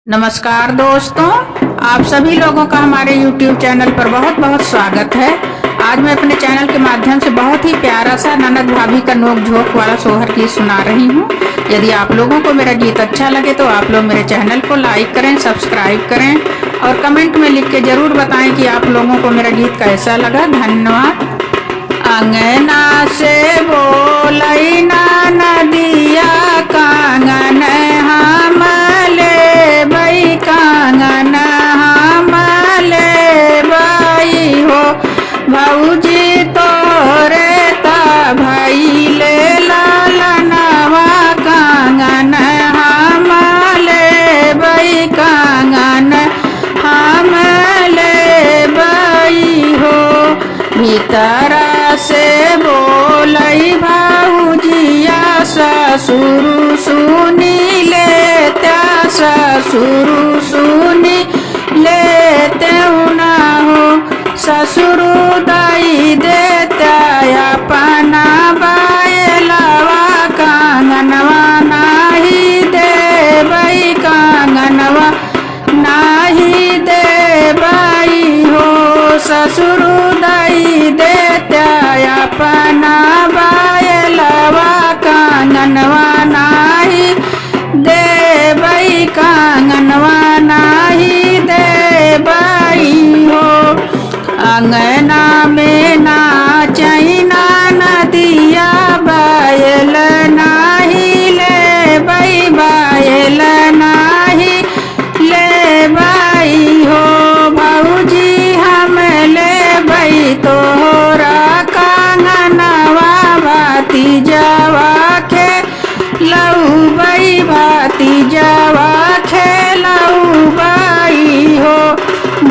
नमस्कार दोस्तों, आप सभी लोगों का हमारे YouTube चैनल पर बहुत बहुत स्वागत है। आज मैं अपने चैनल के माध्यम से बहुत ही प्यारा सा ननद भाभी का नोक झोंक वाला सोहर गीत सुना रही हूँ। यदि आप लोगों को मेरा गीत अच्छा लगे तो आप लोग मेरे चैनल को लाइक करें, सब्सक्राइब करें और कमेंट में लिख के जरूर बताएं कि आप लोगों को मेरा गीत कैसा लगा। धन्यवाद। अंगना से बोलई ना नदिया कांगन हम ले कांगन हम ले हो भौजी तोरे ता भाई ले लालनवा कांगन हम ले कांगन हम ले हो भीतरा से बोलई भाऊजिया ससुर सुनी लेत्या ससुर सुनी लेते ना हो ससुर दाई देत्या अपना बायलवा कांगनवा नाही देबई कांगनवा नाही देबई हो ससुर दाई देत्या अपना बायलवा कांगनवा नाही देबई कांगनवा नाही देबई हो अंगना में नाचई ना नदिया बायल नाही लेबई बायल नाही लेबई हो भौजी हम लेबई तोहरा कांगनवा भाती जवा खे लऊबई भाती जवा खे लऊबई हो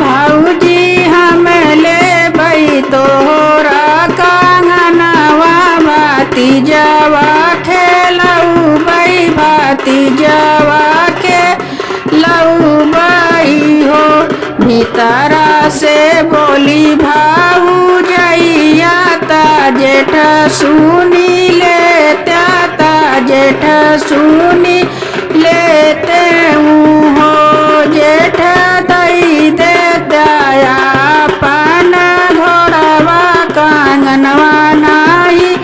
भौजी हम लेबई तोहरा कांगनवा भाती जवा खे लऊबई भाती जवा खे लऊबई हो भीतरा से बोली भाऊ जइया ता जेठ सुनी लेत्या ता जेठ सुनी लेते हो जेठ दई देत्या अपन घोड़वा कांगनवा नाही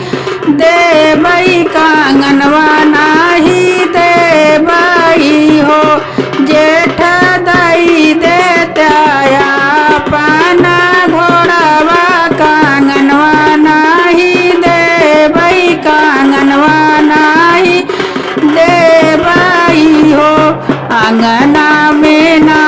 देबई कांगनवा नाही देबई हो जेठ दई देत्या अपन घोड़वा कांगनवा नाही देबई कांगनवा नाही देबई हो अंगना में ना